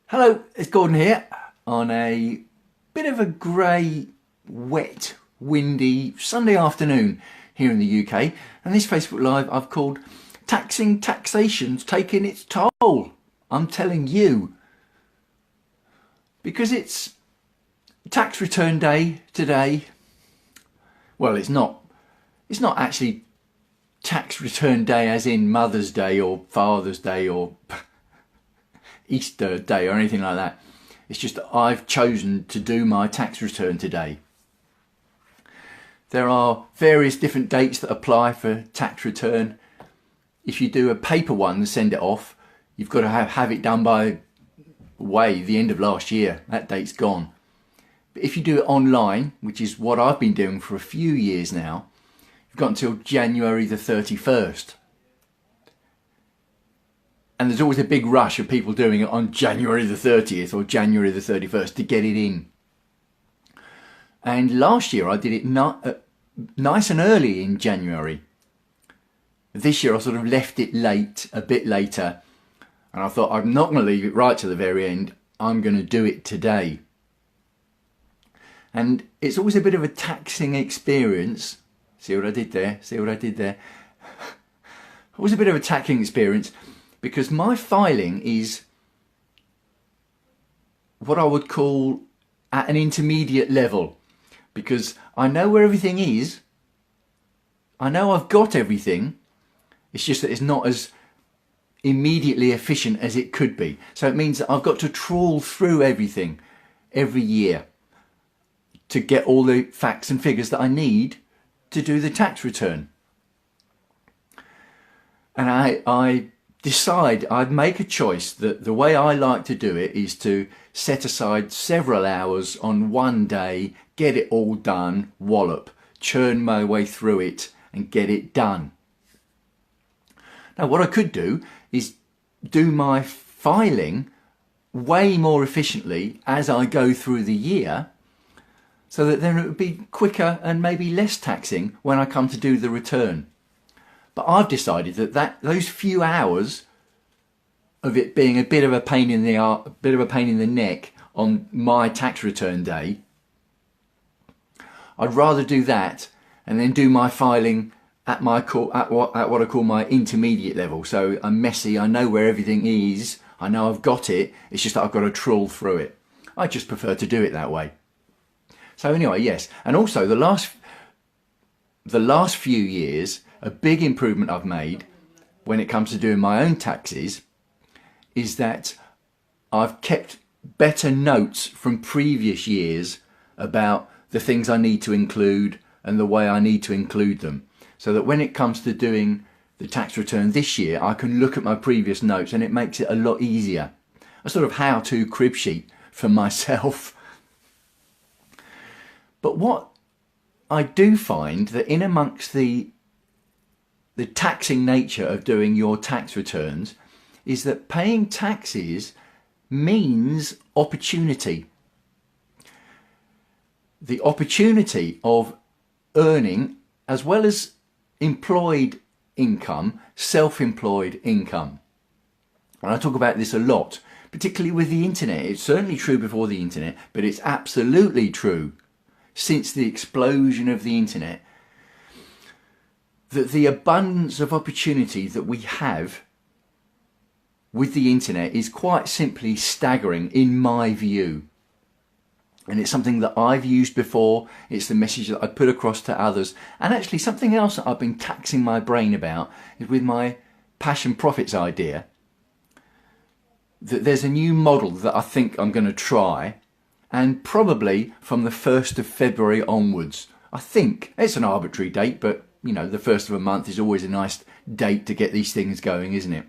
Hello, it's Gordon here on a bit of a grey, wet, windy Sunday afternoon here in the UK, and this Facebook Live I've called Taxation's Taking Its Toll. I'm telling you, because it's tax return day today. Well, it's not actually tax return day as in Mother's Day or Father's Day or Easter Day or anything like that. It's just that I've chosen to do my tax return today. There are various different dates that apply for tax return. If you do a paper one and send it off, you've got to have it done by the end of last year. That date's gone. But if you do it online, which is what I've been doing for a few years now, you've got until January the 31st. And there's always a big rush of people doing it on January the 30th or January the 31st to get it in. And last year I did it nice and early in January. This year I sort of left it late, a bit later. And I thought, I'm not going to leave it right to the very end. I'm going to do it today. And it's always a bit of a taxing experience. See what I did there? See what I did there? Always a bit of a taxing experience, because my filing is what I would call at an intermediate level, because I know where everything is. I know I've got everything. It's just that it's not as immediately efficient as it could be. So it means that I've got to trawl through everything every year to get all the facts and figures that I need to do the tax return. And I decide, I'd make a choice that the way I like to do it is to set aside several hours on one day, get it all done, wallop, churn my way through it and get it done. Now what I could do is do my filing way more efficiently as I go through the year, so that then it would be quicker and maybe less taxing when I come to do the return. But I've decided that those few hours of it being a bit of a pain in the neck on my tax return day, I'd rather do that and then do my filing at what I call my intermediate level. So I'm messy, I know where everything is, I know I've got it, it's just that I've got to trawl through it. I just prefer to do it that way. So anyway, yes, and also the last few years, a big improvement I've made when it comes to doing my own taxes is that I've kept better notes from previous years about the things I need to include and the way I need to include them, so that when it comes to doing the tax return this year, I can look at my previous notes and it makes it a lot easier. A sort of how-to crib sheet for myself. But what I do find that in amongst the taxing nature of doing your tax returns is that paying taxes means opportunity. The opportunity of earning, as well as employed income, self-employed income. And I talk about this a lot, particularly with the internet. It's certainly true before the internet, but it's absolutely true since the explosion of the internet, that the abundance of opportunity that we have with the internet is quite simply staggering in my view. And it's something that I've used before. It's the message that I put across to others. And actually something else that I've been taxing my brain about is with my passion profits idea, that there's a new model that I think I'm going to try, and probably from the 1st of February onwards. I think it's an arbitrary date, but you know, the 1st of a month is always a nice date to get these things going, isn't it?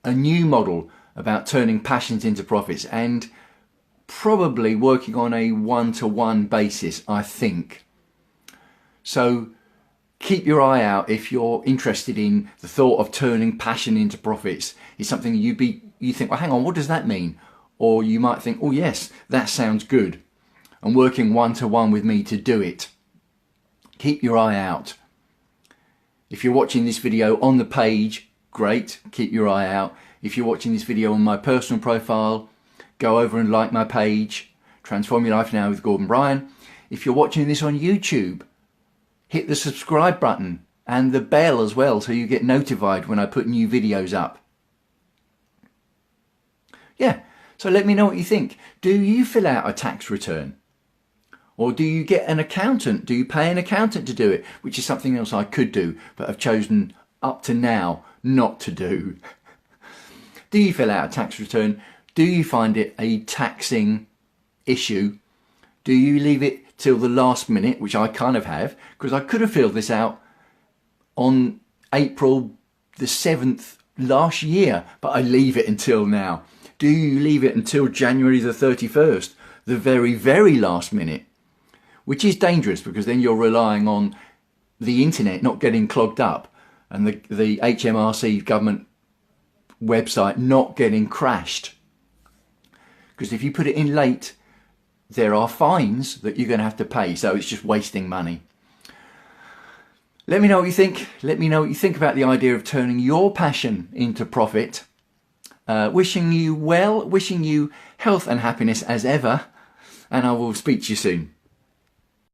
A new model about turning passions into profits, and probably working on a one-to-one basis, I think. So keep your eye out if you're interested in the thought of turning passion into profits. It's something you think, well, hang on, what does that mean? Or you might think, oh yes, that sounds good, and working one-to-one with me to do it. Keep your eye out. If you're watching this video on the page, great, keep your eye out. If you're watching this video on my personal profile, go over and like my page, Transform Your Life Now with Gordon Bryan. If you're watching this on YouTube, hit the subscribe button and the bell as well so you get notified when I put new videos up. Yeah, so let me know what you think. Do you fill out a tax return? Or do you get an accountant? Do you pay an accountant to do it? Which is something else I could do, but I've chosen up to now not to do. Do you fill out a tax return? Do you find it a taxing issue? Do you leave it till the last minute, which I kind of have, because I could have filled this out on April the 7th last year, but I leave it until now. Do you leave it until January the 31st, the very, very last minute? Which is dangerous, because then you're relying on the internet not getting clogged up and the HMRC government website not getting crashed. Because if you put it in late, there are fines that you're going to have to pay, so it's just wasting money. Let me know what you think. Let me know what you think about the idea of turning your passion into profit. Wishing you well, wishing you health and happiness as ever, and I will speak to you soon.